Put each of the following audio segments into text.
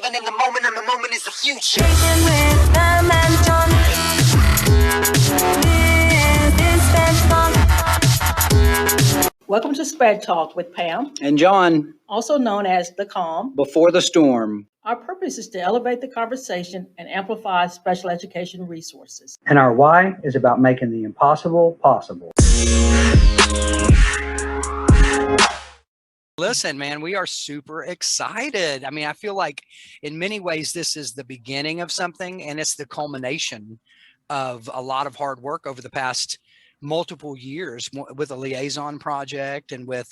living in the moment, and the moment is the future. Welcome to SPEDTalk with Pam and John, also known as The Calm. Before the Storm. Our purpose is to elevate the conversation and amplify special education resources. And our why is about making the impossible possible. Listen, man, we are super excited. I mean, I feel like in many ways, this is the beginning of something, and it's the culmination of a lot of hard work over the past multiple years with a liaison project and with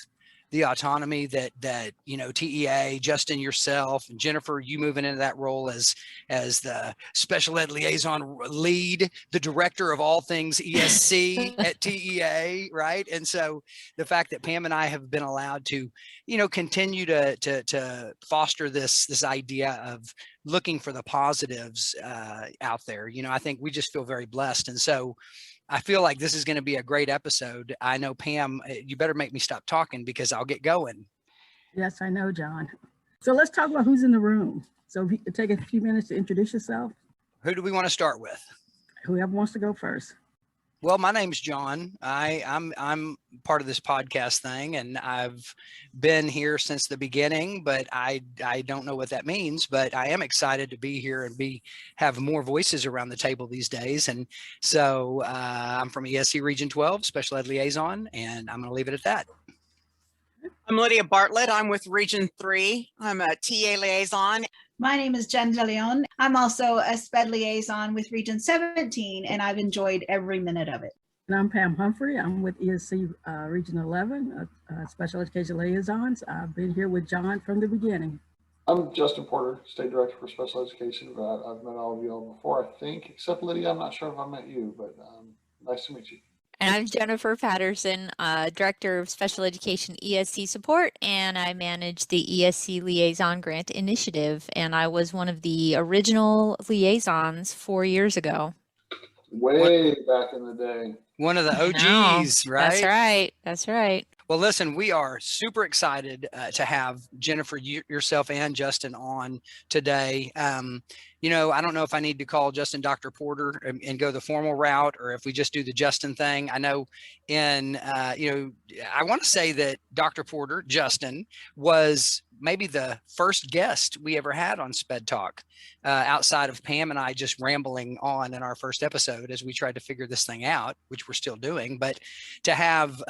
the autonomy that you know, TEA, Justin, yourself, and Jennifer, you moving into that role as the special ed liaison lead, the director of all things ESC at TEA, right? And so the fact that Pam and I have been allowed to, you know, continue to foster this idea of looking for the positives out there, you know, I think we just feel very blessed. And so I feel like this is going to be a great episode. I know, Pam, you better make me stop talking because I'll get going. Yes, I know, John. So let's talk about who's in the room. So if you could take a few minutes to introduce yourself. Who do we want to start with? Whoever wants to go first. Well, my name's John. I'm part of this podcast thing, and I've been here since the beginning, but I don't know what that means, but I am excited to be here and have more voices around the table these days. And so I'm from ESC Region 12, Special Ed Liaison, and I'm going to leave it at that. I'm Lydia Bartlett. I'm with Region 3. I'm a TA liaison. My name is Jen DeLeon. I'm also a SPED liaison with Region 17, and I've enjoyed every minute of it. And I'm Pam Humphrey. I'm with ESC Region 11, Special Education Liaisons. I've been here with John from the beginning. I'm Justin Porter, State Director for Special Education. I've met all of you all before, I think, except Lydia. I'm not sure if I met you, but nice to meet you. And I'm Jennifer Patterson, Director of Special Education ESC Support, and I manage the ESC Liaison Grant Initiative, and I was one of the original liaisons 4 years ago. Way back in the day. One of the OGs, right? That's right. That's right. Well, listen, we are super excited to have Jennifer, yourself, and Justin on today. You know, I don't know if I need to call Justin Dr. Porter and go the formal route, or if we just do the Justin thing. I know you know, I want to say that Dr. Porter, Justin, was maybe the first guest we ever had on SPEDTalk, outside of Pam and I just rambling on in our first episode as we tried to figure this thing out, which we're still doing. But to have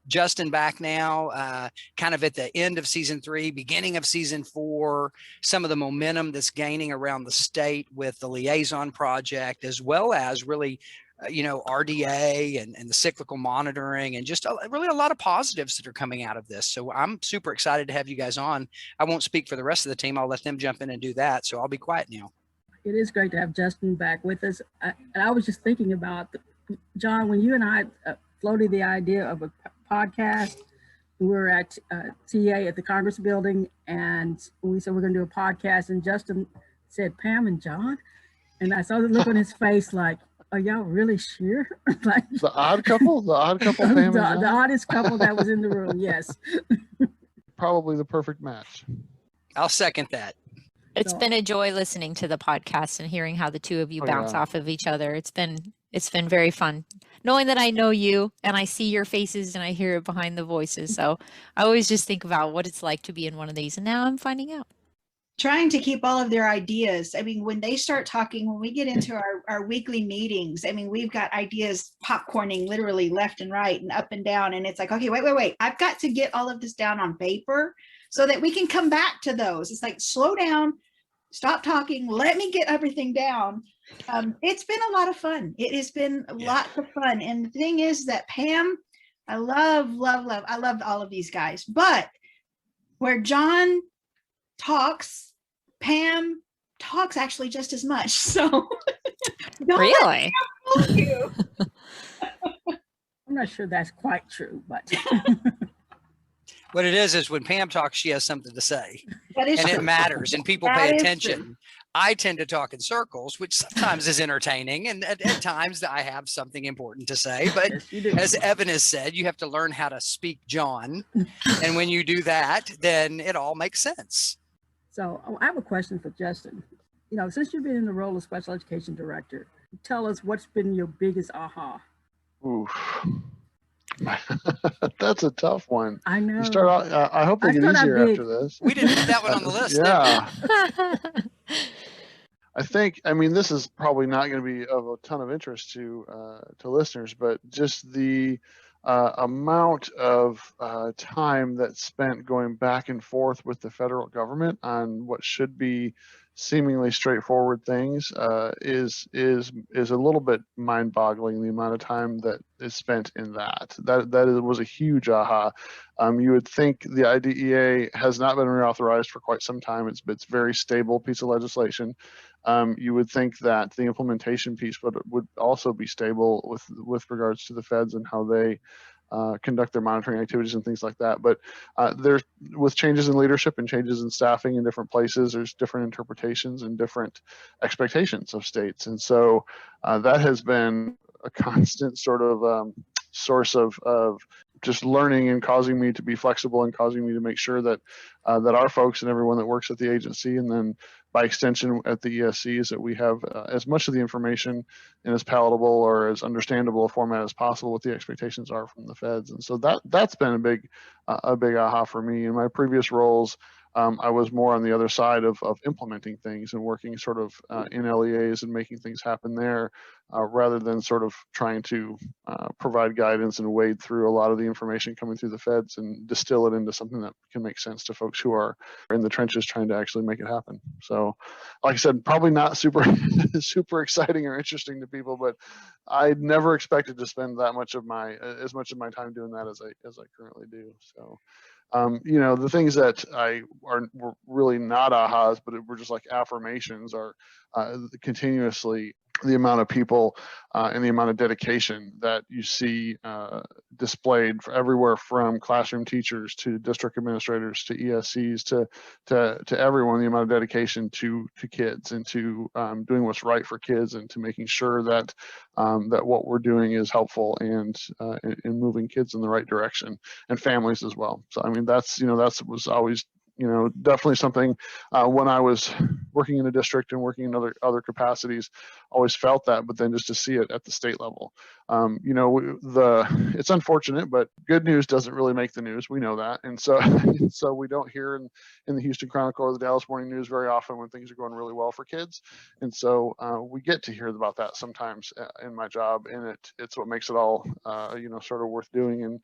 Justin back now, kind of at the end of season 3, beginning of season 4, some of the momentum that's gaining around the state with the liaison project, as well as really you know, RDA and the cyclical monitoring, and just really a lot of positives that are coming out of this. So I'm super excited to have you guys on. I won't speak for the rest of the team. I'll let them jump in and do that. So I'll be quiet now. It is great to have Justin back with us. I was just thinking about, John, when you and I floated the idea of a podcast, we were at TA at the Congress building, and we said we're going to do a podcast, and Justin said, Pam and John? And I saw the look on his face like, are y'all really sure? Like, the odd couple, Pam the oddest couple that was in the room. Yes. Probably the perfect match. I'll second that. It's been a joy listening to the podcast and hearing how the two of you bounce off of each other. It's been very fun knowing that I know you and I see your faces and I hear it behind the voices. So I always just think about what it's like to be in one of these, and now I'm finding out. Trying to keep all of their ideas. I mean, when they start talking, when we get into our weekly meetings, I mean, we've got ideas popcorning literally left and right and up and down. And it's like, okay, wait. I've got to get all of this down on paper so that we can come back to those. It's like, slow down, stop talking, let me get everything down. It's been a lot of fun. It has been lots of fun. And the thing is that Pam, I loved all of these guys, but where John talks, Pam talks actually just as much. So really? I'm not sure that's quite true, but What it is when Pam talks, she has something to say, and it matters, and people pay attention. I tend to talk in circles, which sometimes is entertaining, and at times I have something important to say. But as Evan has said, you have to learn how to speak John, and when you do that, then it all makes sense. So I have a question for Justin. Since you've been in the role of special education director, tell us what's been your biggest aha. Oof. That's a tough one. I know. You start out, I hope they get easier after this. We didn't put that one on the list. Yeah. I mean, this is probably not going to be of a ton of interest to listeners, but just the amount of time that's spent going back and forth with the federal government on what should be seemingly straightforward things is a little bit mind-boggling. The amount of time that is spent in that was a huge aha. You would think the IDEA has not been reauthorized for quite some time. It's a very stable piece of legislation. You would think that the implementation piece would also be stable with regards to the feds and how they conduct their monitoring activities and things like that. But there's, with changes in leadership and changes in staffing in different places, there's different interpretations and different expectations of states. And so that has been a constant sort of source of just learning and causing me to be flexible and causing me to make sure that that our folks and everyone that works at the agency, and then by extension at the ESCs, that we have as much of the information in as palatable or as understandable a format as possible what the expectations are from the feds. And so that's been a big aha for me. In my previous roles, I was more on the other side of implementing things and working sort of in LEAs and making things happen there, rather than sort of trying to provide guidance and wade through a lot of the information coming through the feds and distill it into something that can make sense to folks who are in the trenches trying to actually make it happen. So, like I said, probably not super exciting or interesting to people, but I never expected to spend that much of as much of my time doing that as I currently do. So. The things that were really not ahas, but were just like affirmations, are continuously the amount of people and the amount of dedication that you see displayed for everywhere from classroom teachers to district administrators to ESCs to everyone, the amount of dedication to kids and to doing what's right for kids and to making sure that that what we're doing is helpful and in moving kids in the right direction, and families as well. So I mean, that was always definitely something when I was working in a district and working in other capacities, always felt that, but then just to see it at the state level, it's unfortunate, but good news doesn't really make the news. We know that. And so we don't hear in the Houston Chronicle or the Dallas Morning News very often when things are going really well for kids. And so we get to hear about that sometimes in my job, and it's what makes it all, sort of worth doing. And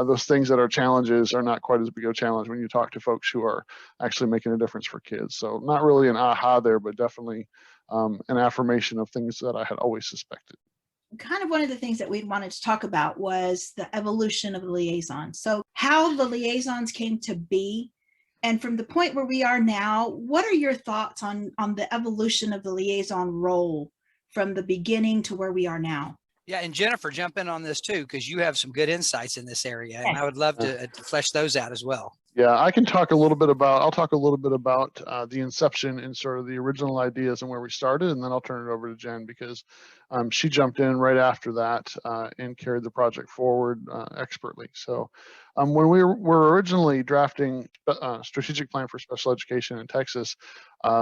those things that are challenges are not quite as big a challenge when you talk to folks who are actually making a difference for kids. So not really an aha there, but definitely an affirmation of things that I had always suspected. Kind of one of the things that we wanted to talk about was the evolution of the liaison. So how the liaisons came to be, and from the point where we are now, what are your thoughts on the evolution of the liaison role from the beginning to where we are now? Yeah, and Jennifer, jump in on this too, because you have some good insights in this area, and I would love to flesh those out as well. Yeah, I'll talk a little bit about the inception and sort of the original ideas and where we started, and then I'll turn it over to Jen because she jumped in right after that and carried the project forward expertly. So when we were originally drafting strategic plan for special education in Texas,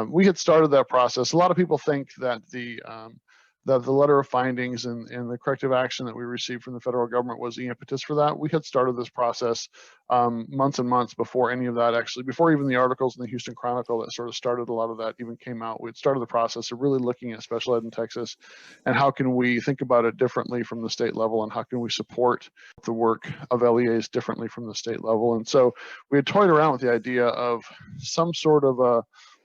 we had started that process. A lot of people think that the letter of findings and the corrective action that we received from the federal government was the impetus for that. We had started this process months and months before any of that, actually, before even the articles in the Houston Chronicle that sort of started a lot of that even came out. We had started the process of really looking at special ed in Texas and how can we think about it differently from the state level, and how can we support the work of LEAs differently from the state level. And so we had toyed around with the idea of some sort of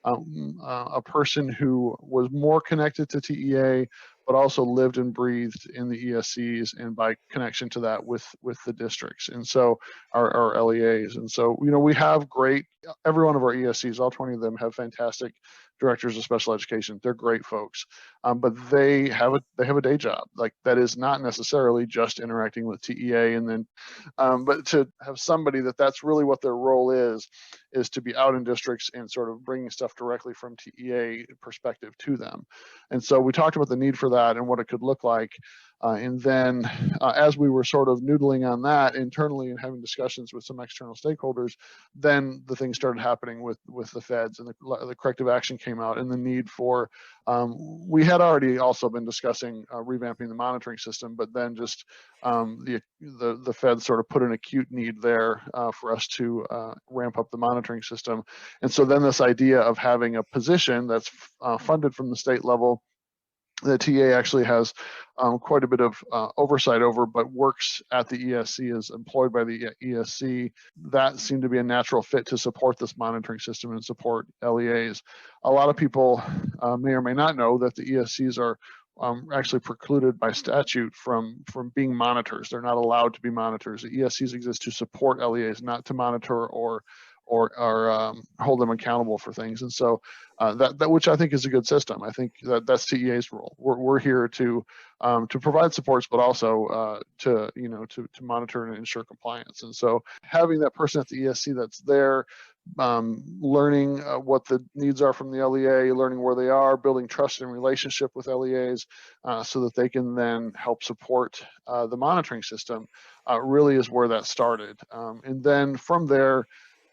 a person who was more connected to TEA, but also lived and breathed in the ESCs and by connection to that with the districts. And so our LEAs. And so, we have every one of our ESCs, all 20 of them have fantastic directors of special education. They're great folks, but they have a day job. Like, that is not necessarily just interacting with TEA, and then, but to have somebody that's really what their role is to be out in districts and sort of bringing stuff directly from TEA perspective to them. And so we talked about the need for that and what it could look like. And then as we were sort of noodling on that internally and having discussions with some external stakeholders, then the things started happening with the feds, and the corrective action came out, and the need for, we had already also been discussing revamping the monitoring system, but then just the feds sort of put an acute need there for us to ramp up the monitoring system. And so then this idea of having a position that's funded from the state level, the TA actually has quite a bit of oversight over, but works at the ESC, is employed by the ESC. That seemed to be a natural fit to support this monitoring system and support LEAs. A lot of people may or may not know that the ESCs are actually precluded by statute from being monitors. They're not allowed to be monitors. The ESCs exist to support LEAs, not to monitor or hold them accountable for things. And so that which I think is a good system. I think that's TEA's role. We're here to provide supports, but also to monitor and ensure compliance. And so having that person at the ESC that's there, learning what the needs are from the LEA, learning where they are, building trust and relationship with LEAs so that they can then help support the monitoring system really is where that started. And then from there,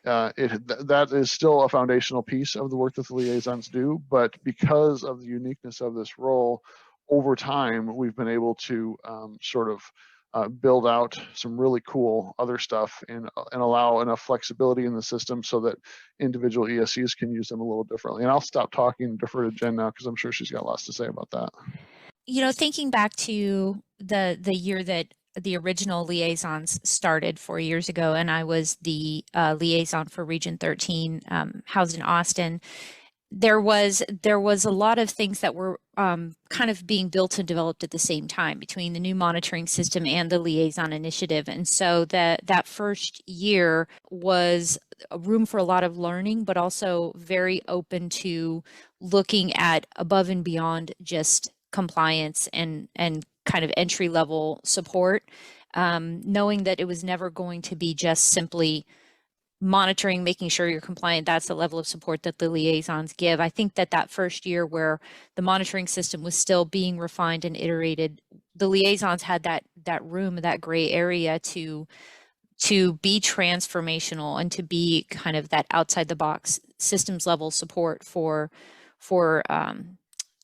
that is still a foundational piece of the work that the liaisons do, but because of the uniqueness of this role, over time, we've been able to sort of build out some really cool other stuff and allow enough flexibility in the system so that individual ESCs can use them a little differently. And I'll stop talking and defer to Jen now, because I'm sure she's got lots to say about that. Thinking back to the year that the original liaisons started 4 years ago, and I was the liaison for Region 13, housed in Austin. There was a lot of things that were kind of being built and developed at the same time between the new monitoring system and the liaison initiative. And so that first year was a room for a lot of learning, but also very open to looking at above and beyond just compliance and kind of entry level support, knowing that it was never going to be just simply monitoring, making sure you're compliant. That's the level of support that the liaisons give. I think that first year where the monitoring system was still being refined and iterated, the liaisons had that room, that gray area to be transformational and to be kind of that outside the box systems level support for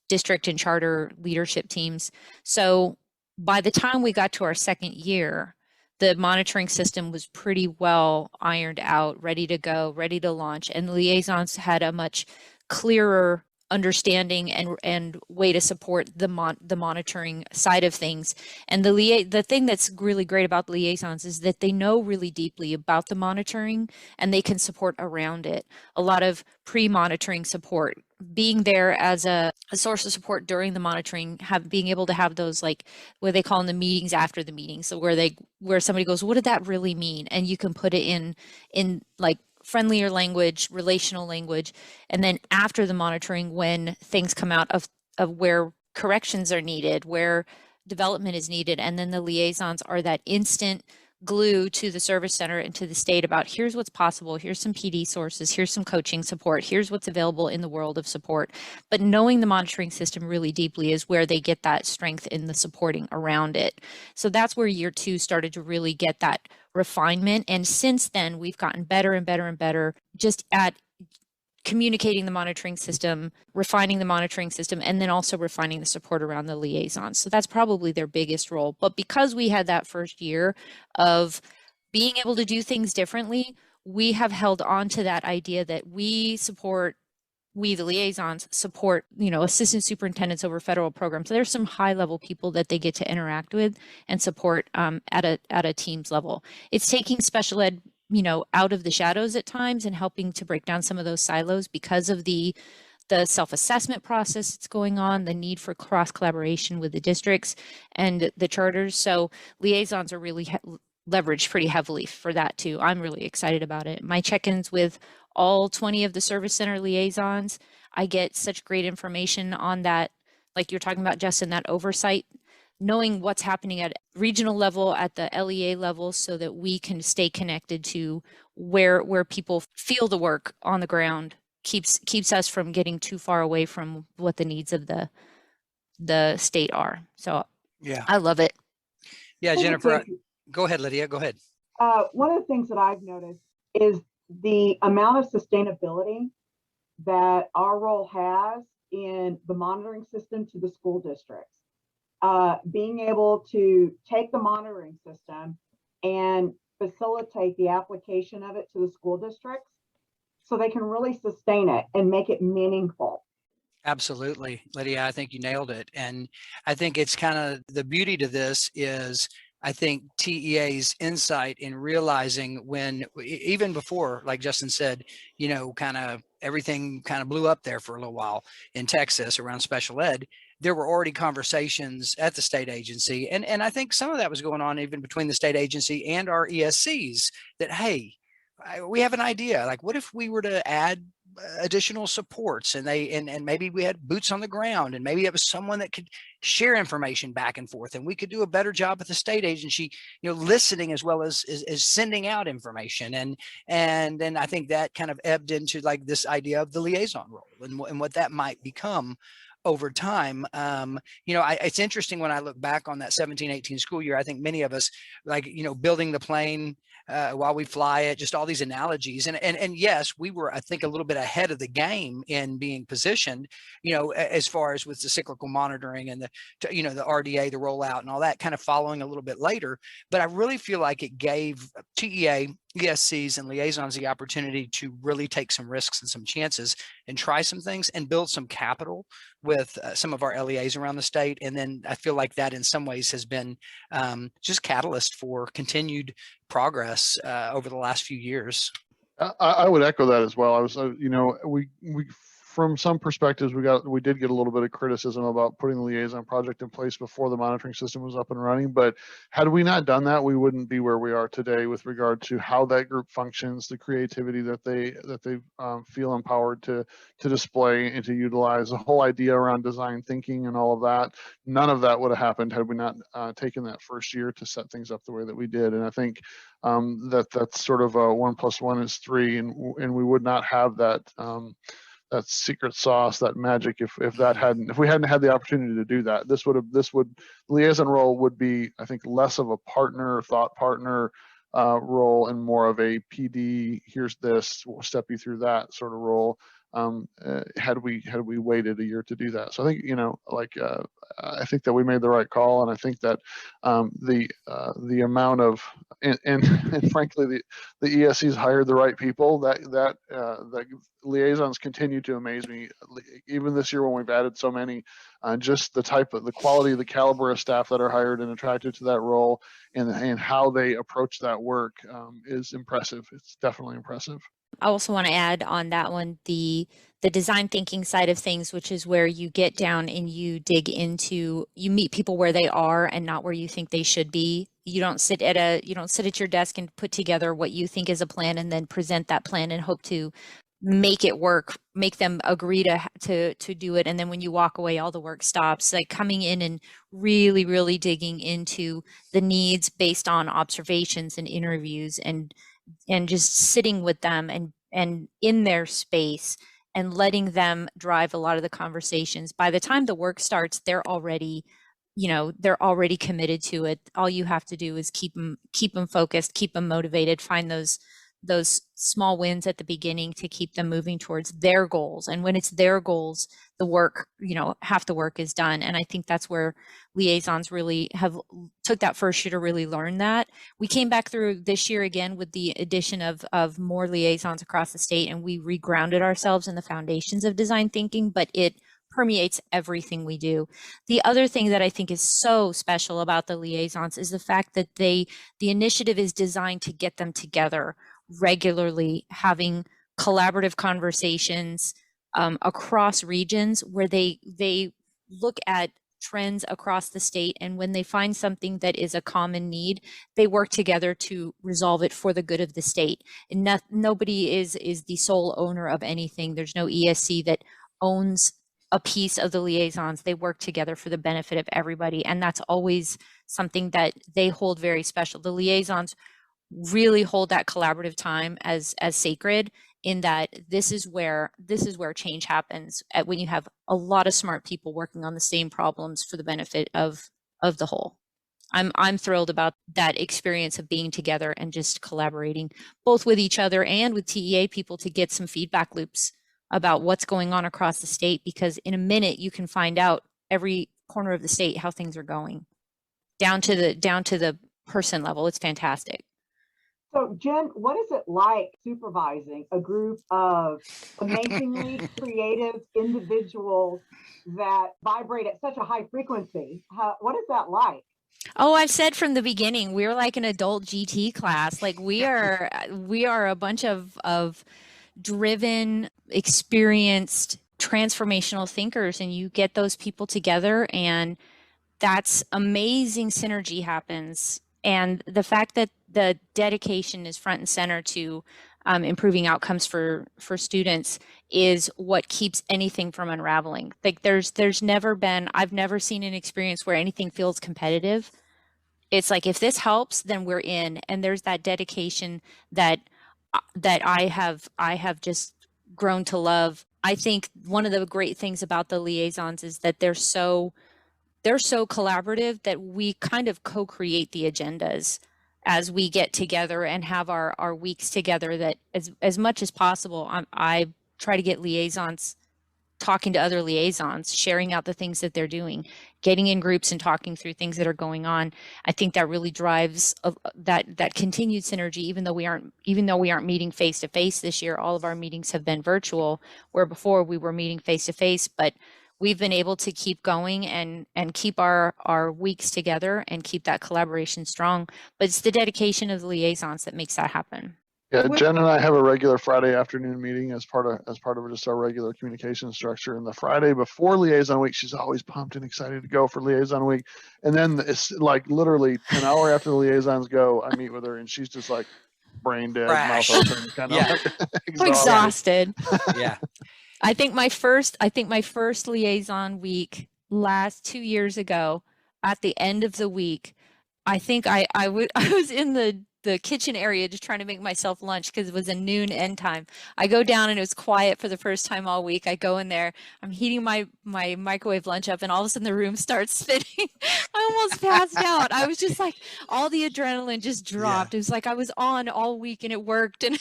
district and charter leadership teams. So by the time we got to our second year, the monitoring system was pretty well ironed out, ready to go, ready to launch, and the liaisons had a much clearer understanding and way to support the monitoring side of things. And the thing that's really great about the liaisons is that they know really deeply about the monitoring and they can support around it. A lot of pre-monitoring support, being there as a source of support during the monitoring, being able to have those, like what they call in the meetings after the meeting. So where somebody goes, what did that really mean? And you can put it in like friendlier language, relational language. And then after the monitoring, when things come out of where corrections are needed, where development is needed, and then the liaisons are that instant glue to the service center and to the state about here's what's possible, here's some PD sources, here's some coaching support, here's what's available in the world of support. But knowing the monitoring system really deeply is where they get that strength in the supporting around it. So that's where year two started to really get that refinement. And since then, we've gotten better and better and better just at communicating the monitoring system, refining the monitoring system, and then also refining the support around the liaisons. So that's probably their biggest role. But because we had that first year of being able to do things differently, we have held on to that idea that we, the liaisons, support, assistant superintendents over federal programs. So there's some high level people that they get to interact with and support at a team's level. It's taking special ed out of the shadows at times and helping to break down some of those silos because of the self-assessment process that's going on, the need for cross collaboration with the districts and the charters. So liaisons are really leveraged pretty heavily for that too. I'm really excited about it. My check-ins with all 20 of the service center liaisons, I get such great information on that, like you're talking about, Justin, that oversight, knowing what's happening at regional level, at the LEA level, so that we can stay connected to where people feel the work on the ground, keeps us from getting too far away from what the needs of the state are. So Yeah. I love it. Yeah, Here's a Jennifer, quick- go ahead, Lydia. Go ahead. One of the things that I've noticed is the amount of sustainability that our role has in the monitoring system to the school districts. Being able to take the monitoring system and facilitate the application of it to the school districts so they can really sustain it and make it meaningful. Absolutely, Lydia, I think you nailed it. And I think it's kind of the beauty to this is I think TEA's insight in realizing when, even before, like Justin said, you know, kind of everything kind of blew up there for a little while in Texas around special ed, there were already conversations at the state agency. And I think some of that was going on even between the state agency and our ESCs that, hey, we have an idea. Like, what if we were to add additional supports and maybe we had boots on the ground and maybe it was someone that could share information back and forth and we could do a better job at the state agency, you know, listening as well as sending out information. And then I think that kind of ebbed into like this idea of the liaison role and what that might become over time. You know, it's interesting when I look back on that 17-18 school year, I think many of us, like, you know, building the plane while we fly it, just all these analogies. And yes, we were, I think, a little bit ahead of the game in being positioned, you know, as far as with the cyclical monitoring and the, you know, the RDA, the rollout and all that kind of following a little bit later. But I really feel like it gave TEA, ESCs and liaisons the opportunity to really take some risks and some chances and try some things and build some capital with some of our LEAs around the state. And then I feel like that in some ways has been just catalyst for continued progress over the last few years. I would echo that as well. I was, you know, we from some perspectives, we did get a little bit of criticism about putting the liaison project in place before the monitoring system was up and running. But had we not done that, we wouldn't be where we are today with regard to how that group functions, the creativity that they feel empowered to display and to utilize, the whole idea around design thinking and all of that. None of that would have happened had we not taken that first year to set things up the way that we did. And I think that's sort of a 1 + 1 is 3, and we would not have that. That secret sauce, that magic, if we hadn't had the opportunity to do that, liaison role would be, I think, less of a partner, thought partner role and more of a PD, here's this, we'll step you through that sort of role. Had we waited a year to do that. So I think, you know, like I think that we made the right call, and I think that the amount of and frankly the ESCs hired the right people. That liaisons continue to amaze me, even this year when we've added so many. Just the quality, the caliber of staff that are hired and attracted to that role, and how they approach that work is impressive. It's definitely impressive. I also want to add on that one, the design thinking side of things, which is where you get down and you dig into, you meet people where they are and not where you think they should be. You don't sit at your desk and put together what you think is a plan and then present that plan and hope to make it work, make them agree to do it. And then when you walk away, all the work stops. Like coming in and really, really digging into the needs based on observations and interviews and just sitting with them and in their space and letting them drive a lot of the conversations. By the time the work starts, they're already committed to it. All you have to do is keep them focused, keep them motivated, find those small wins at the beginning to keep them moving towards their goals. And when it's their goals, the work, half the work is done. And I think that's where liaisons really took that first year to really learn that. We came back through this year again with the addition of more liaisons across the state, and we regrounded ourselves in the foundations of design thinking, but it permeates everything we do. The other thing that I think is so special about the liaisons is the fact that the initiative is designed to get them together regularly, having collaborative conversations across regions where they look at trends across the state, and when they find something that is a common need, they work together to resolve it for the good of the state. And nobody is the sole owner of anything. There's no ESC that owns a piece of the liaisons. They work together for the benefit of everybody, and that's always something that they hold very special. The liaisons really hold that collaborative time as sacred, in that this is where change happens, when you have a lot of smart people working on the same problems for the benefit of of the whole. I'm thrilled about that experience of being together and just collaborating both with each other and with TEA people to get some feedback loops about what's going on across the state, because in a minute you can find out every corner of the state how things are going down to the person level. It's fantastic. So Jen, what is it like supervising a group of amazingly creative individuals that vibrate at such a high frequency? What is that like? Oh, I've said from the beginning, we're like an adult GT class. Like we are a bunch of driven, experienced, transformational thinkers, and you get those people together and that's amazing synergy happens. And the fact that the dedication is front and center to improving outcomes for students is what keeps anything from unraveling. Like there's never been, I've never seen an experience where anything feels competitive. It's like, if this helps, then we're in. And there's that dedication that I have just grown to love. I think one of the great things about the liaisons is that they're so collaborative that we kind of co-create the agendas as we get together and have our weeks together, that as much as possible, I try to get liaisons talking to other liaisons, sharing out the things that they're doing, getting in groups and talking through things that are going on. I think that really drives that continued synergy, even though we aren't meeting face to face this year. All of our meetings have been virtual, where before we were meeting face to face, but we've been able to keep going and keep our weeks together and keep that collaboration strong. But it's the dedication of the liaisons that makes that happen. Yeah, Jen and I have a regular Friday afternoon meeting as part of just our regular communication structure. And the Friday before liaison week, she's always pumped and excited to go for liaison week. And then it's like literally an hour after the liaisons go, I meet with her and she's just like brain dead, mouth open, kind of exhausted. Yeah. I think my first liaison week last 2 years ago, at the end of the week, I think I was in the kitchen area just trying to make myself lunch because it was a noon end time. I go down and it was quiet for the first time all week. I go in there, I'm heating my microwave lunch up, and all of a sudden the room starts spinning. I almost passed out. I was just like, all the adrenaline just dropped. Yeah. It was like I was on all week and it worked and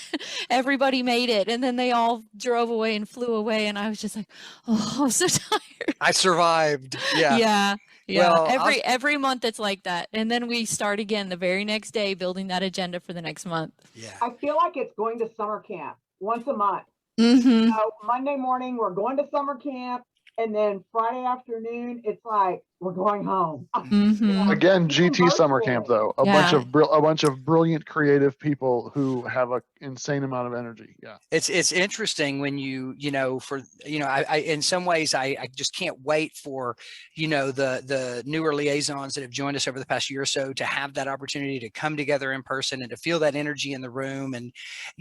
everybody made it. And then they all drove away and flew away. And I was just like, oh, I'm so tired. I survived. Yeah. Yeah. Yeah, well, every month it's like that. And then we start again the very next day building that agenda for the next month. Yeah. I feel like it's going to summer camp once a month. Mm-hmm. So Monday morning, we're going to summer camp. And then Friday afternoon, it's like, we're going home. Mm-hmm. Again, GT summer camp though, a bunch of brilliant, creative people who have an insane amount of energy. Yeah, it's interesting when I in some ways I just can't wait for the newer liaisons that have joined us over the past year or so to have that opportunity to come together in person and to feel that energy in the room, and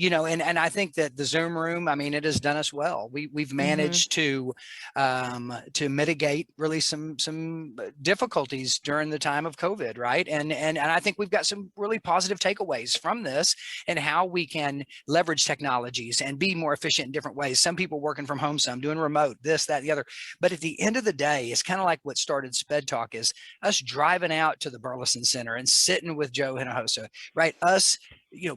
and I think that the Zoom room, I mean, it has done us well. We've managed to mitigate really some difficulties during the time of COVID, right? And I think we've got some really positive takeaways from this and how we can leverage technologies and be more efficient in different ways. Some people working from home, some doing remote, this, that, the other. But at the end of the day, it's kind of like what started SPEDTalk, is us driving out to the Burleson Center and sitting with Joe Hinojosa, right? Us,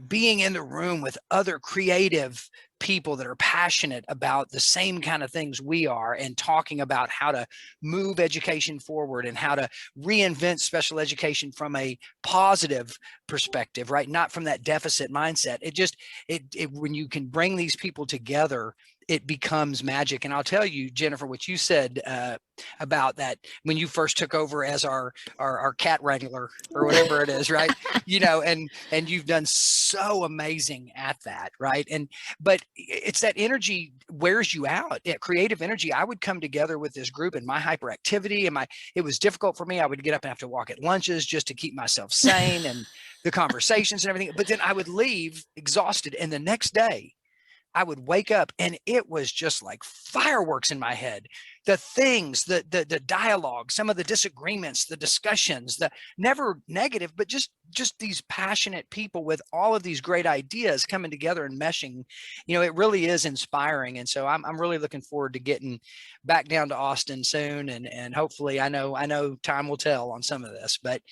being in the room with other creative people that are passionate about the same kind of things we are, and talking about how to move education forward and how to reinvent special education from a positive perspective, right? Not from that deficit mindset. When you can bring these people together, it becomes magic. And I'll tell you, Jennifer, what you said about that when you first took over as our cat wrangler or whatever it is, right? And you've done so amazing at that, right? But it's that energy wears you out. That creative energy. I would come together with this group and my hyperactivity and it was difficult for me. I would get up and have to walk at lunches just to keep myself sane and the conversations and everything. But then I would leave exhausted, and the next day I would wake up and it was just like fireworks in my head. The things, the dialogue, some of the disagreements, the discussions, the never negative, but just these passionate people with all of these great ideas coming together and meshing. You know, it really is inspiring. And so I'm really looking forward to getting back down to Austin soon. And hopefully I know time will tell on some of this, but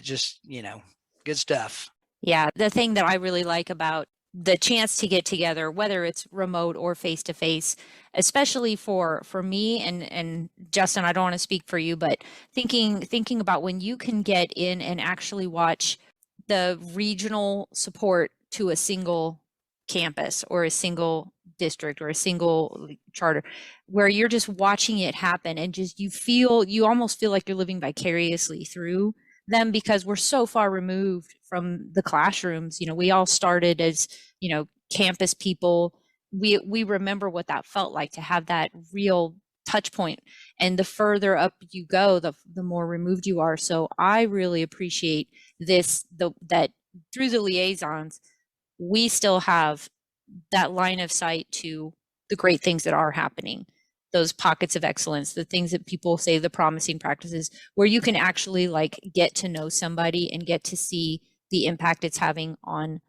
just, you know, good stuff. Yeah, the thing that I really like about the chance to get together, whether it's remote or face to face, especially for me and Justin, I don't want to speak for you, but thinking about when you can get in and actually watch the regional support to a single campus or a single district or a single charter, where you're just watching it happen and just you almost feel like you're living vicariously through them, because we're so far removed from the classrooms. You know, we all started as, you know, campus people. We remember what that felt like to have that real touch point. And the further up you go, the more removed you are. So I really appreciate that through the liaisons, we still have that line of sight to the great things that are happening, those pockets of excellence, the things that people say, the promising practices, where you can actually like get to know somebody and get to see the impact it's having on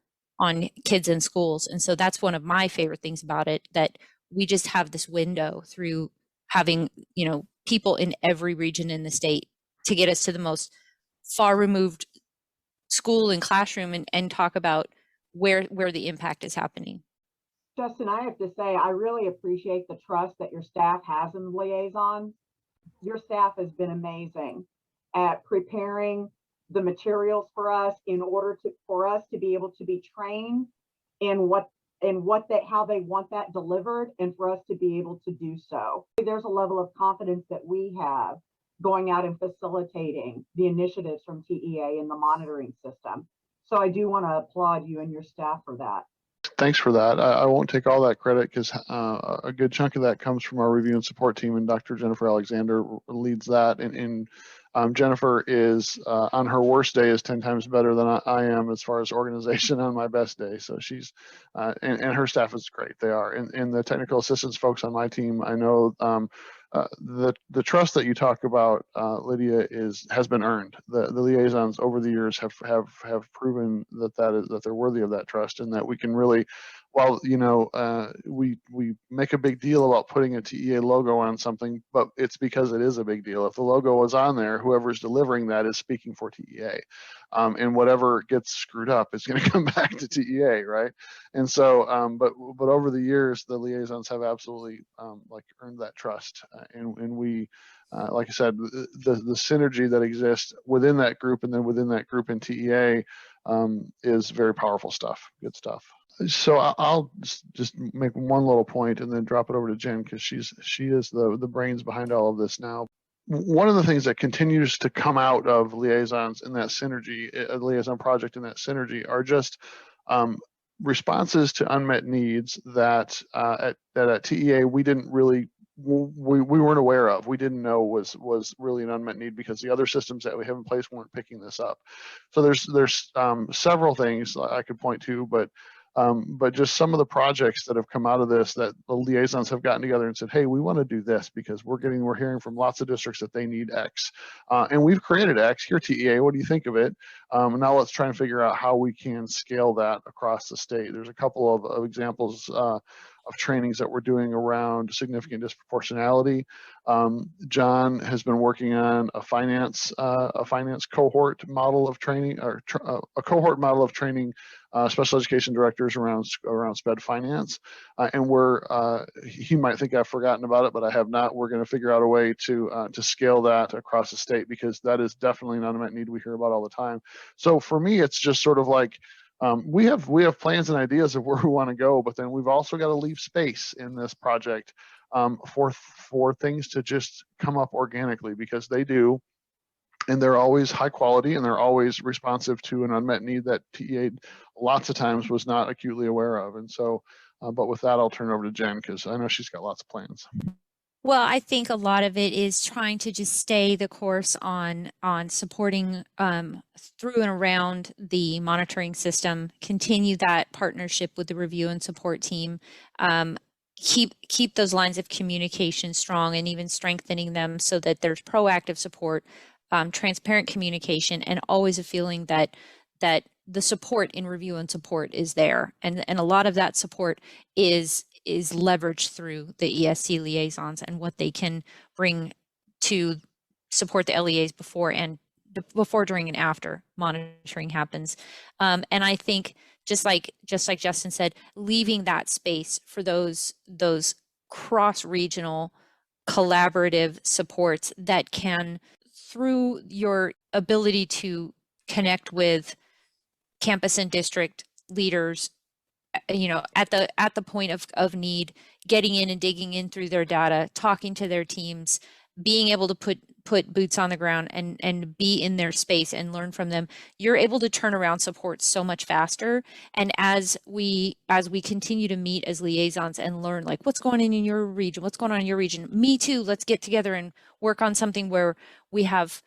kids in schools. And so that's one of my favorite things about it, that we just have this window through having, you know, people in every region in the state to get us to the most far removed school and classroom and talk about where the impact is happening. Justin, I have to say, I really appreciate the trust that your staff has in the liaisons. Your staff has been amazing at preparing the materials for us in order for us to be able to be trained in how they want that delivered, and for us to be able to do so. There's a level of confidence that we have going out and facilitating the initiatives from TEA in the monitoring system. So I do want to applaud you and your staff for that. Thanks for that. I won't take all that credit, because a good chunk of that comes from our review and support team, and Dr. Jennifer Alexander leads that. And Jennifer is on her worst day is 10 times better than I am as far as organization on my best day. So she's and her staff is great. They are. And the technical assistance folks on my team, I know the trust that you talk about, Lydia, has been earned. The liaisons over the years have proven that they're worthy of that trust, and that we can really, while you know we make a big deal about putting a TEA logo on something, but it's because it is a big deal. If the logo was on there, whoever's delivering that is speaking for TEA, and whatever gets screwed up is going to come back to TEA, right? And so, but over the years, the liaisons have absolutely like earned that trust, and we, like I said, the synergy that exists within that group, and then within that group in TEA, is very powerful stuff. Good stuff. So I'll just make one little point and then drop it over to Jen, because she is the brains behind all of this now. One of the things that continues to come out of liaisons in that synergy, a liaison project in that synergy, are just responses to unmet needs that at TEA we didn't really we weren't aware of. We didn't know was really an unmet need, because the other systems that we have in place weren't picking this up. So there's several things I could point to, but just some of the projects that have come out of this, that the liaisons have gotten together and said, hey, we want to do this because we're hearing from lots of districts that they need X. And we've created X here, TEA. What do you think of it? Now let's try and figure out how we can scale that across the state. There's a couple of examples of trainings that we're doing around significant disproportionality. John has been working on a finance cohort model of training, or a cohort model of training special education directors around SPED finance. And he might think I've forgotten about it, but I have not. We're going to figure out a way to scale that across the state, because that is definitely an unmet need we hear about all the time. So for me, it's just sort of like, we have plans and ideas of where we want to go, but then we've also got to leave space in this project for things to just come up organically, because they do, and they're always high quality, and they're always responsive to an unmet need that TEA lots of times was not acutely aware of. And so, but with that, I'll turn it over to Jen, because I know she's got lots of plans. Well, I think a lot of it is trying to just stay the course on supporting through and around the monitoring system, continue that partnership with the review and support team, keep those lines of communication strong and even strengthening them so that there's proactive support, transparent communication, and always a feeling that the support in review and support is there. And a lot of that support is leveraged through the ESC liaisons and what they can bring to support the LEAs before, during, and after monitoring happens. And I think just like Justin said, leaving that space for those cross-regional collaborative supports that can, through your ability to connect with campus and district leaders, at the point of need, getting in and digging in through their data, talking to their teams, being able to put boots on the ground and be in their space and learn from them, you're able to turn around support so much faster. And as we continue to meet as liaisons and learn, like, what's going on in your region, what's going on in your region, me too, let's get together and work on something where we have,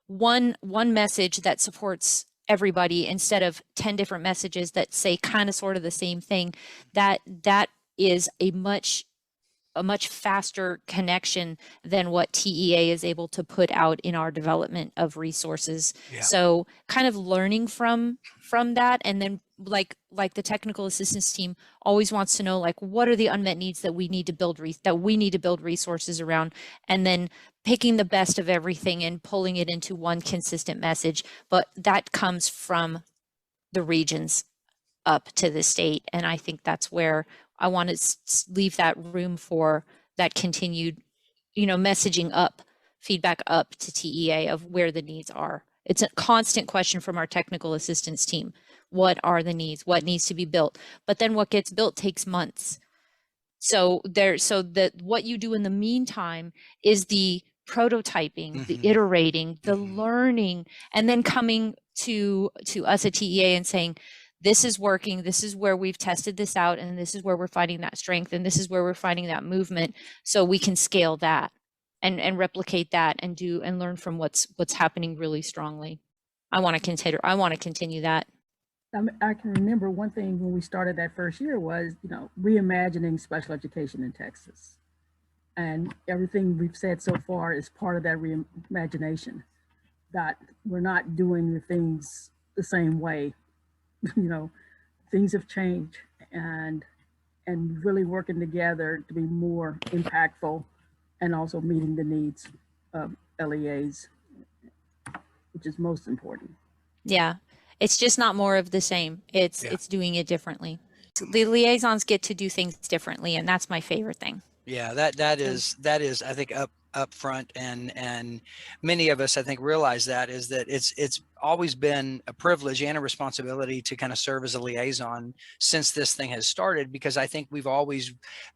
one message that supports everybody instead of 10 different messages that say kind of sort of the same thing. That is a much faster connection than what TEA is able to put out in our development of resources. Yeah. So kind of learning from that, and then like the technical assistance team always wants to know, like, what are the unmet needs that we need to build resources around, and then picking the best of everything and pulling it into one consistent message. But that comes from the regions up to the state, and I think that's where I want to leave that room for that continued, messaging up, feedback up to TEA of where the needs are. It's a constant question from our technical assistance team. What are the needs? What needs to be built? But then what gets built takes months. So what you do in the meantime is the prototyping, the iterating, the learning, and then coming to us at TEA and saying, this is working, this is where we've tested this out, and this is where we're finding that strength, and this is where we're finding that movement, so we can scale that and replicate that and learn from what's happening really strongly. I want to continue that. I can remember one thing when we started that first year was, reimagining special education in Texas. And everything we've said so far is part of that reimagination, that we're not doing the things the same way. Things have changed, and really working together to be more impactful and also meeting the needs of LEAs, which is most important. Yeah, it's just not more of the same. It's doing it differently. The liaisons get to do things differently, and that's my favorite thing. Yeah, that is I think up front, and many of us, I think, realize that it's always been a privilege and a responsibility to kind of serve as a liaison since this thing has started, because I think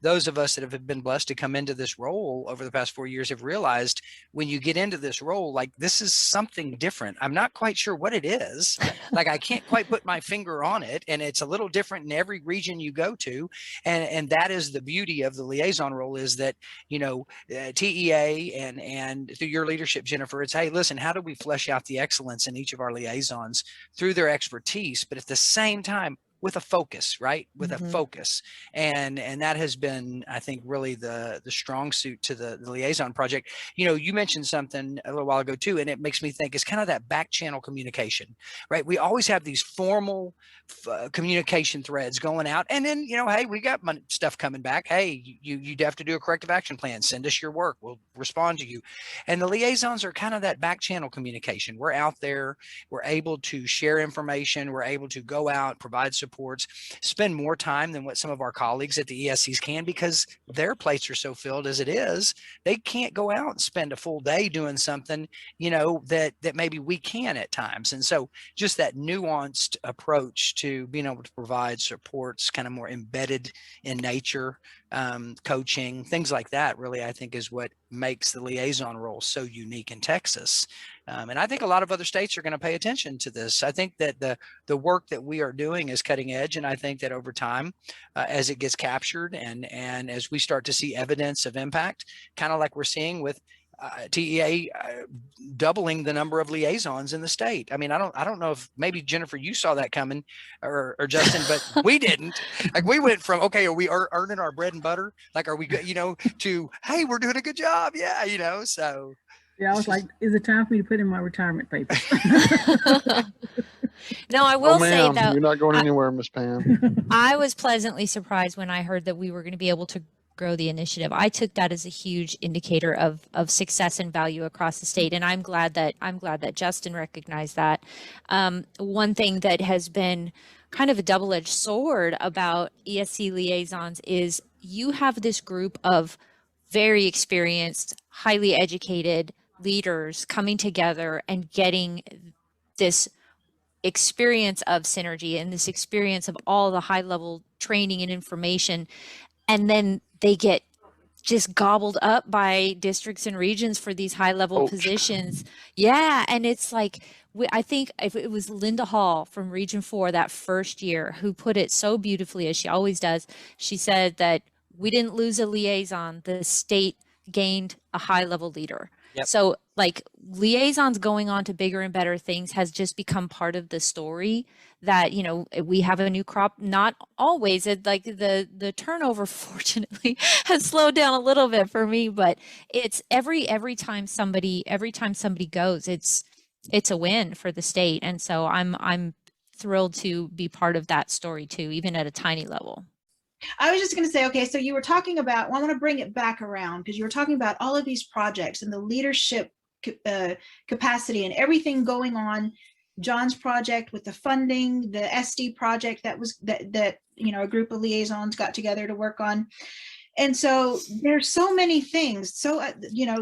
those of us that have been blessed to come into this role over the past 4 years have realized, when you get into this role, like, this is something different. I'm not quite sure what it is. Like, I can't quite put my finger on it, and it's a little different in every region you go to. And that is the beauty of the liaison role, is that, TEA and through your leadership, Jennifer, it's, hey, listen, how do we flesh out the excellence in each of our liaisons through their expertise, but at the same time with a focus, right? With a focus. And that has been, I think, really the strong suit to the liaison project. You mentioned something a little while ago too, and it makes me think it's kind of that back channel communication, right? We always have these formal communication threads going out, and then, hey, we got stuff coming back. Hey, you'd have to do a corrective action plan. Send us your work. We'll respond to you. And the liaisons are kind of that back channel communication. We're out there. We're able to share information. We're able to go out, provide supports, spend more time than what some of our colleagues at the ESCs can, because their plates are so filled as it is. They can't go out and spend a full day doing something, that maybe we can at times. And so just that nuanced approach to being able to provide supports, kind of more embedded in nature, coaching, things like that, really, I think is what makes the liaison role so unique in Texas. And I think a lot of other states are going to pay attention to this. I think that the work that we are doing is cutting edge. And I think that over time, as it gets captured and as we start to see evidence of impact, kind of like we're seeing with TEA doubling the number of liaisons in the state. I mean, I don't know if maybe Jennifer, you saw that coming or Justin, but we didn't. Like we went from, okay, are we earning our bread and butter? Like, are we good, to, hey, we're doing a good job. Yeah. So. Yeah, I was like, is it time for me to put in my retirement papers? No, I will say that you're not going anywhere, Miss Pam. I was pleasantly surprised when I heard that we were going to be able to grow the initiative. I took that as a huge indicator of success and value across the state, and I'm glad that Justin recognized that. One thing that has been kind of a double-edged sword about ESC liaisons is you have this group of very experienced, highly educated leaders coming together and getting this experience of synergy and this experience of all the high level training and information, and then they get just gobbled up by districts and regions for these high level positions. Yeah, and it's like, I think if it was Linda Hall from Region 4 that first year who put it so beautifully, as she always does. She said that we didn't lose a liaison, the state gained a high level leader. Yep. So like liaisons going on to bigger and better things has just become part of the story that, we have a new crop, not always. Like the turnover fortunately has slowed down a little bit for me, but it's every time somebody goes, it's a win for the state. And so I'm thrilled to be part of that story too, even at a tiny level. I was just going to say, okay, so you were talking about, I want to bring it back around because you were talking about all of these projects and the leadership capacity and everything going on. John's project with the funding, the SD project that a group of liaisons got together to work on. And so there's so many things. So,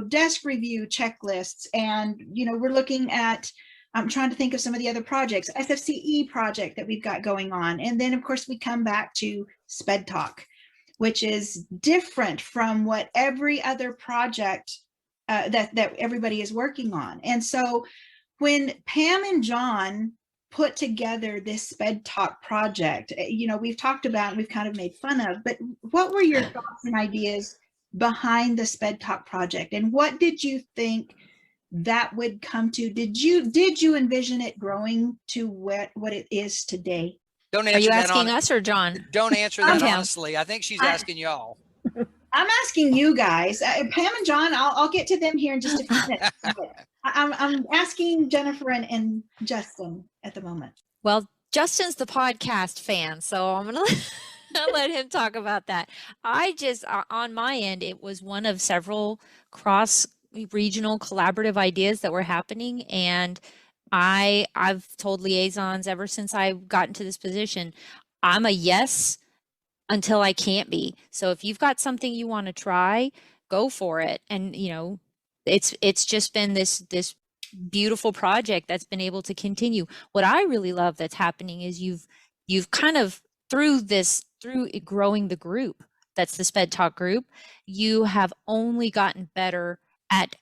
desk review checklists, and, we're looking at, I'm trying to think of some of the other projects, SFCE project that we've got going on. And then of course we come back to SPEDTalk, which is different from what every other project that everybody is working on. And so when Pam and John put together this SPEDTalk project, we've talked about, we've kind of made fun of, but what were your thoughts and ideas behind the SPEDTalk project? And what did you think that would come to? Did you envision it growing to what it is today? Don't answer. Are you asking us or John? Don't answer that honestly. I think she's asking y'all. I'm asking you guys, Pam and John. I'll get to them here in just a few minutes. I'm asking Jennifer and Justin at the moment. Well, Justin's the podcast fan, so I'm gonna let him talk about that. I just, on my end, it was one of several regional collaborative ideas that were happening, and I've told liaisons ever since I got into this position, I'm a yes until I can't be. So if you've got something you want to try, go for it. And it's just been this beautiful project that's been able to continue. What I really love that's happening is you've kind of through growing the group, that's the SPEDTalk group, you have only gotten better at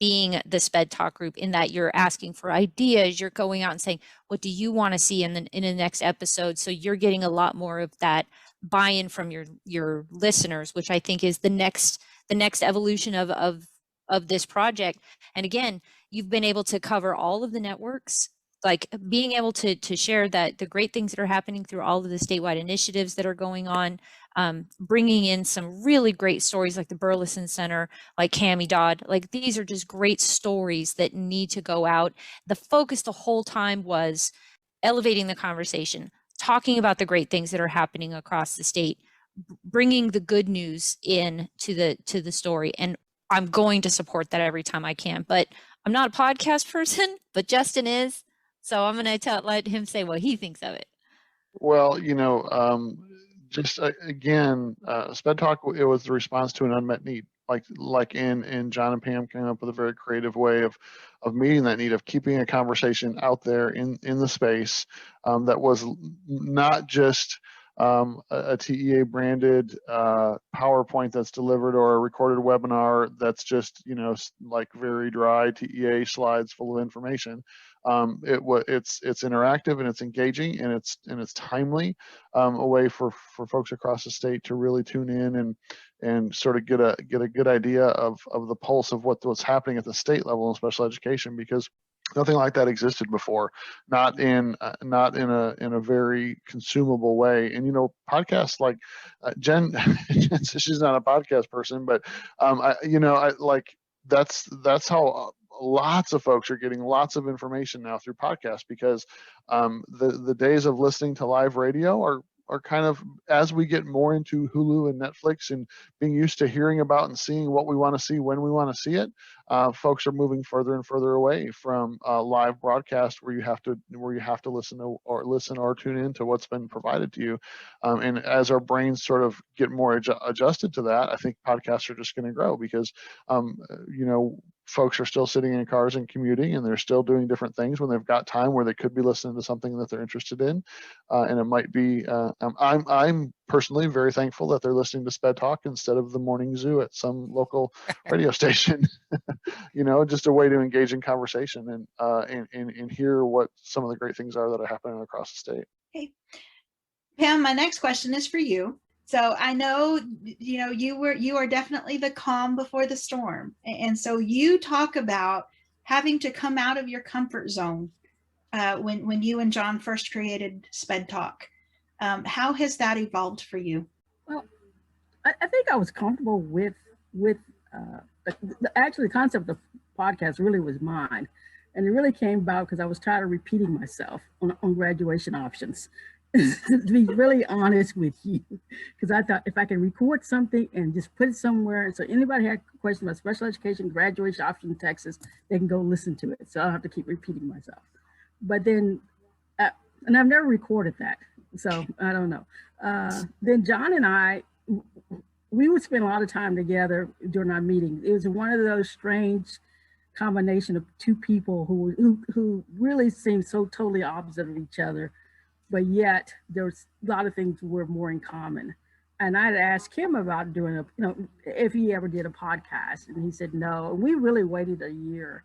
being the SPEDTalk group, in that you're asking for ideas, you're going out and saying, what do you want to see in the next episode? So you're getting a lot more of that buy-in from your listeners, which I think is the next evolution of this project. And again, you've been able to cover all of the networks, like being able to share that the great things that are happening through all of the statewide initiatives that are going on, bringing in some really great stories like the Burleson Center, like Cammie Dodd. Like these are just great stories that need to go out. The focus the whole time was elevating the conversation, talking about the great things that are happening across the state, bringing the good news in to the story. And I'm going to support that every time I can. But I'm not a podcast person, but Justin is. So I'm going to let him say what he thinks of it. Well, just again, SPEDTalk, it was the response to an unmet need. Like in John and Pam came up with a very creative way of meeting that need, of keeping a conversation out there in the space that was not just a TEA branded PowerPoint that's delivered, or a recorded webinar that's just, you know, like very dry TEA slides full of information. It's interactive and it's engaging and it's timely, a way for folks across the state to really tune in and sort of get a good idea of the pulse of what's happening at the state level in special education, because nothing like that existed before, not in a very consumable way. And, you know, podcasts like Jen says she's not a podcast person, but that's how lots of folks are getting lots of information now through podcasts, because the days of listening to live radio are kind of, as we get more into Hulu and Netflix and being used to hearing about and seeing what we want to see when we want to see it, folks are moving further and further away from live broadcast where you have to listen or tune in to what's been provided to you. And as our brains sort of get more adjusted to that, I think podcasts are just going to grow, because you know, folks are still sitting in cars and commuting, and they're still doing different things when they've got time where they could be listening to something that they're interested in. And it might be, I'm personally very thankful that they're listening to SPEDTalk instead of the morning zoo at some local radio station. You know, just a way to engage in conversation and hear what some of the great things are that are happening across the state. Hey, Pam, my next question is for you. So I know, you know, you are definitely the calm before the storm. And so you talk about having to come out of your comfort zone when you and John first created SPEDTalk. How has that evolved for you? Well, I think I was comfortable with actually the concept of podcast really was mine. And it really came about because I was tired of repeating myself on graduation options. To be really honest with you, because I thought if I can record something and just put it somewhere, so anybody had questions about special education graduation option in Texas, they can go listen to it. So I don't have to keep repeating myself. But then, and I've never recorded that, so I don't know. Then John and I, we would spend a lot of time together during our meetings. It was one of those strange combination of two people who really seemed so totally opposite of each other, but yet there was a lot of things were more in common. And I'd asked him about doing if he ever did a podcast, and he said no. And we really waited a year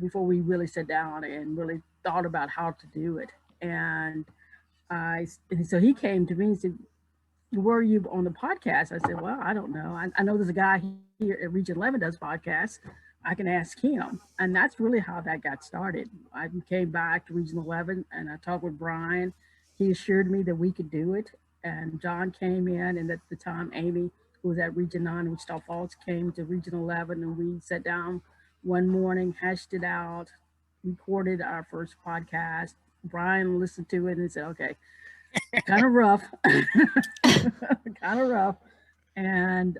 before we really sat down and really thought about how to do it. And so he came to me and said, "Were you on the podcast?" I said, "Well, I don't know. I know there's a guy here at Region 11 does podcasts. I can ask him." And that's really how that got started. I came back to Region 11 and I talked with Brian. He assured me that we could do it. And John came in, and at the time, Amy, who was at Region 9 in Wichita Falls, came to Region 11, and we sat down one morning, hashed it out, recorded our first podcast. Brian listened to it and said, "Okay, kind of rough, kind of rough." And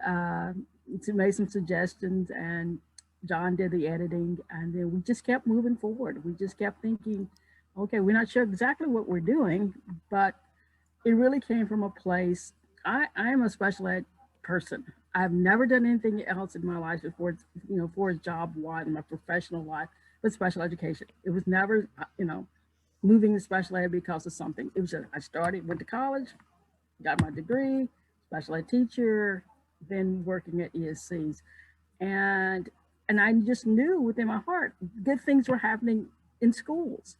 made some suggestions, and John did the editing, and then we just kept moving forward. We just kept thinking, okay, we're not sure exactly what we're doing, but it really came from a place. I am a special ed person. I've never done anything else in my life before, for a job-wise, my professional life, but special education. It was never, moving to special ed because of something. It was just, went to college, got my degree, special ed teacher, then working at ESCs. And I just knew within my heart, good things were happening in schools.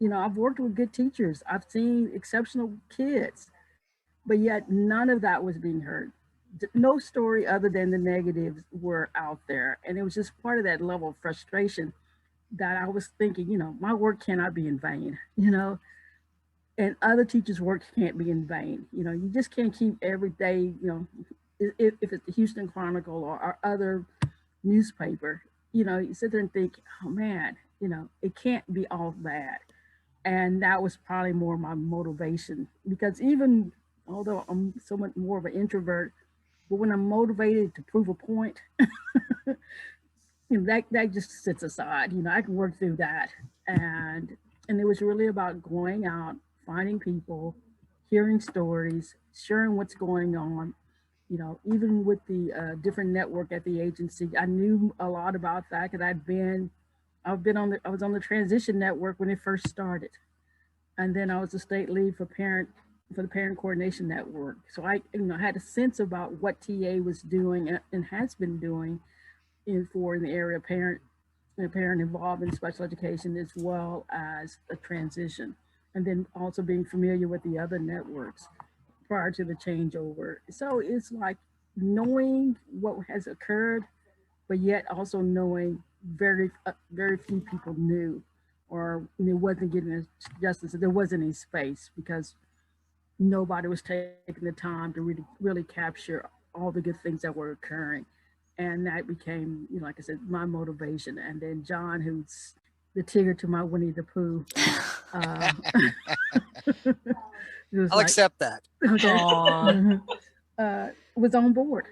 I've worked with good teachers. I've seen exceptional kids, but yet none of that was being heard. No story other than the negatives were out there. And it was just part of that level of frustration that I was thinking, my work cannot be in vain, and other teachers' work can't be in vain. You just can't keep every day, if it's the Houston Chronicle or other newspaper, you sit there and think, oh man, it can't be all bad. And that was probably more my motivation, because even although I'm somewhat more of an introvert, but when I'm motivated to prove a point, that just sits aside. I can work through that. And it was really about going out, finding people, hearing stories, sharing what's going on. Even with the different network at the agency, I knew a lot about that because I was on the transition network when it first started. And then I was a state lead for parent for the Parent Coordination Network. So I, had a sense about what TA was doing and has been doing in the area of parent involved in special education, as well as a transition. And then also being familiar with the other networks prior to the changeover. So it's like knowing what has occurred, but yet also knowing very few people knew, or it wasn't getting justice. There wasn't any space because nobody was taking the time to really capture all the good things that were occurring. And that became, like I said, my motivation. And then John, who's the Tigger to my Winnie the Pooh. I'll accept that. Okay. Was on board.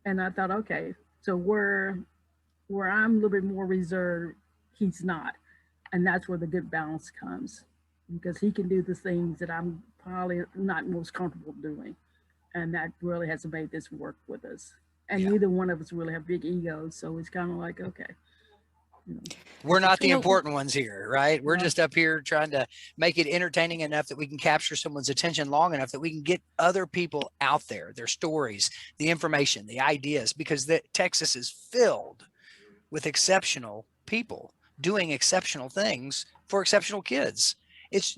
And I thought, okay, so where I'm a little bit more reserved, he's not. And that's where the good balance comes, because he can do the things that I'm probably not most comfortable doing. And that really has made this work with us. And neither one of us really have big egos. So it's kind of like, okay. We're not the important ones here, right? We're just up here trying to make it entertaining enough that we can capture someone's attention long enough that we can get other people out there, their stories, the information, the ideas, because Texas is filled with exceptional people doing exceptional things for exceptional kids.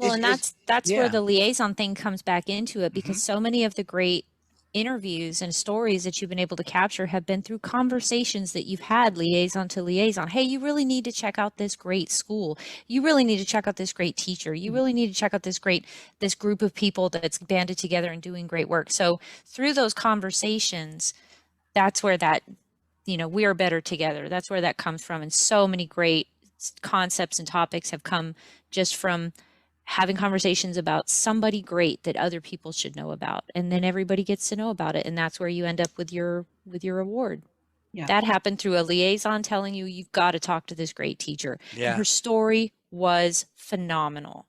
And that's where the liaison thing comes back into it, because so many of the great interviews and stories that you've been able to capture have been through conversations that you've had liaison to liaison. Hey, you really need to check out this great school. You really need to check out this great teacher. You really need to check out this group of people that's banded together and doing great work. So through those conversations, that's where that, we are better together. That's where that comes from. And so many great concepts and topics have come just from having conversations about somebody great that other people should know about, and then everybody gets to know about it, and that's where you end up with your award. That happened through a liaison telling you, you've got to talk to this great teacher. And her story was phenomenal.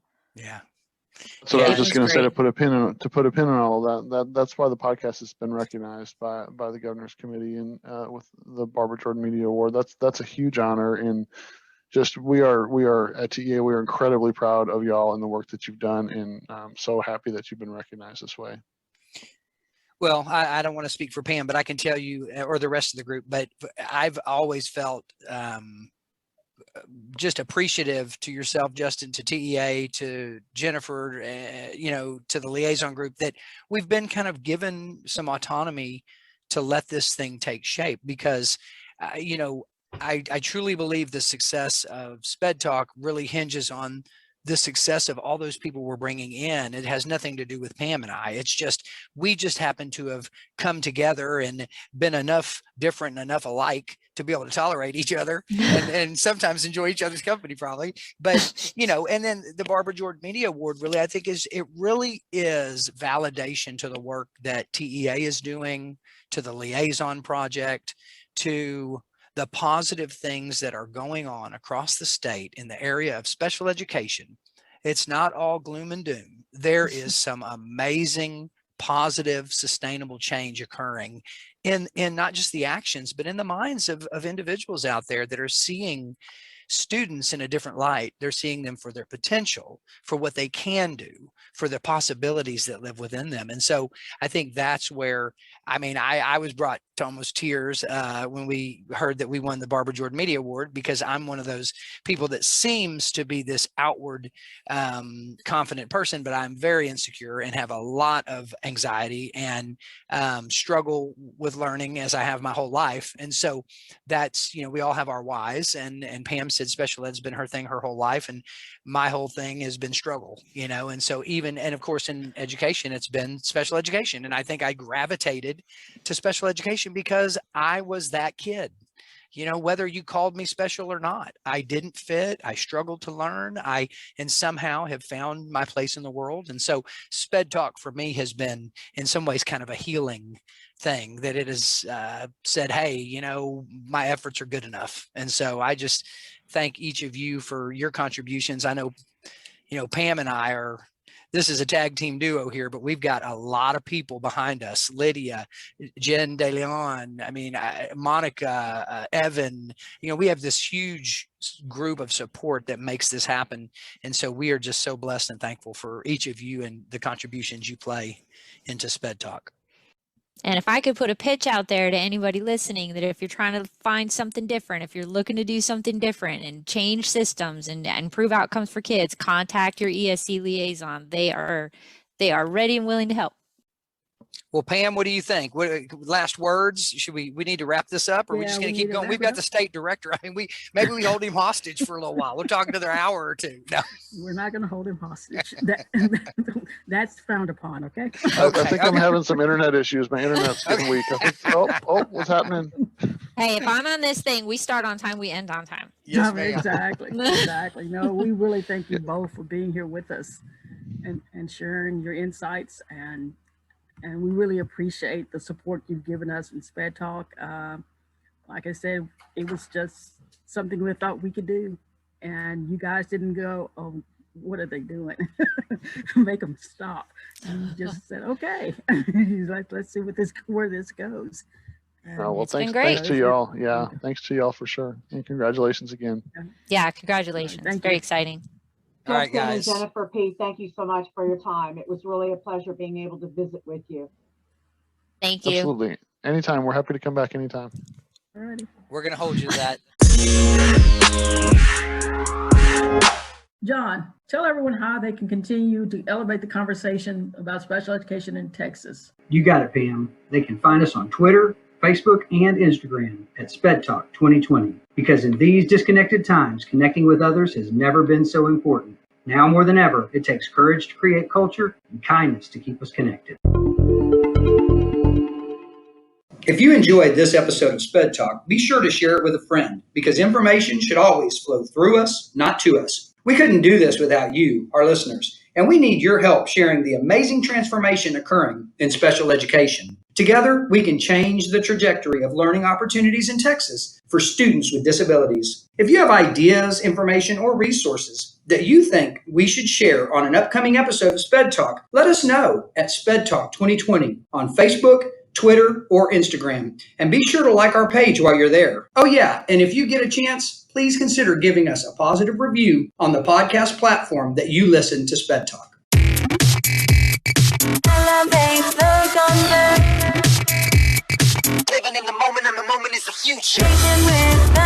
So I was just going to say, to put a pin in all of that. That's why the podcast has been recognized by the Governor's Committee and with the Barbara Jordan Media Award. That's a huge honor. And just we are at TEA, we are incredibly proud of y'all and the work that you've done, and I'm so happy that you've been recognized this way. Well, I don't want to speak for Pam, but I can tell you, or the rest of the group, but I've always felt just appreciative to yourself, Justin, to TEA, to Jennifer, to the liaison group, that we've been kind of given some autonomy to let this thing take shape, because, I truly believe the success of SPEDTalk really hinges on the success of all those people we're bringing in. It has nothing to do with Pam and I. It's just, we just happen to have come together and been enough different and enough alike to be able to tolerate each other and sometimes enjoy each other's company, probably. But, and then the Barbara Jordan Media Award really, I think it really is validation to the work that TEA is doing, to the Liaison Project, to the positive things that are going on across the state in the area of special education. It's not all gloom and doom. There is some amazing, positive, sustainable change occurring in not just the actions, but in the minds of individuals out there that are seeing students in a different light. They're seeing them for their potential, for what they can do, for the possibilities that live within them. And so I think that's where, I was brought to almost tears when we heard that we won the Barbara Jordan Media Award, because I'm one of those people that seems to be this outward confident person, but I'm very insecure and have a lot of anxiety and struggle with learning, as I have my whole life. And so that's, we all have our whys, and Pam said special ed's been her thing her whole life, and my whole thing has been struggle, and so and of course in education, it's been special education. And I think I gravitated to special education because I was that kid. Whether you called me special or not, I didn't fit. I struggled to learn. And somehow have found my place in the world. And so SPEDTalk for me has been in some ways kind of a healing thing, that it has said, hey, my efforts are good enough. And so I just thank each of you for your contributions. I know, Pam and I are this is a tag team duo here, but we've got a lot of people behind us. Lydia, Jen De Leon, I mean, Monica, Evan, you know, we have this huge group of support that makes this happen. And so we are just so blessed and thankful for each of you and the contributions you play into SPEDTalk. And if I could put a pitch out there to anybody listening, that if you're trying to find something different, if you're looking to do something different and change systems and improve outcomes for kids, contact your ESC liaison. They are ready and willing to help. Well, Pam, what do you think? What last words? Should we need to wrap this up, or are we just going to keep going? We've got the state director. I mean, maybe we hold him hostage for a little while. We'll talk another hour or two. No, we're not going to hold him hostage. That's frowned upon. Okay. I think I'm having some internet issues. My internet's getting weak. I think, oh, what's happening? Hey, if I'm on this thing, we start on time, we end on time. Yes, no, exactly. Exactly. No, we really thank you both for being here with us and sharing your insights, and we really appreciate the support you've given us in SPEDTalk. Like I said, it was just something we thought we could do, and you guys didn't go, oh, what are they doing? Make them stop. And you just said, okay, let's see where this goes. Oh, well, thanks to y'all. Yeah, thanks to y'all for sure. And congratulations again. Yeah, congratulations. Very exciting. All right, guys. And Jennifer P., thank you so much for your time. It was really a pleasure being able to visit with you. Thank you. Absolutely. Anytime. We're happy to come back anytime. All righty. We're going to hold you to that. John, tell everyone how they can continue to elevate the conversation about special education in Texas. You got it, Pam. They can find us on Twitter, Facebook, and Instagram at SPEDTalk 2020. Because in these disconnected times, connecting with others has never been so important. Now more than ever, it takes courage to create culture and kindness to keep us connected. If you enjoyed this episode of SPEDTalk, be sure to share it with a friend, because information should always flow through us, not to us. We couldn't do this without you, our listeners, and we need your help sharing the amazing transformation occurring in special education. Together, we can change the trajectory of learning opportunities in Texas for students with disabilities. If you have ideas, information, or resources that you think we should share on an upcoming episode of SPEDTalk, let us know at SPEDTalk 2020 on Facebook, Twitter, or Instagram. And be sure to like our page while you're there. Oh yeah, and if you get a chance, please consider giving us a positive review on the podcast platform that you listen to SPEDTalk. Living in the moment, and the moment is the future.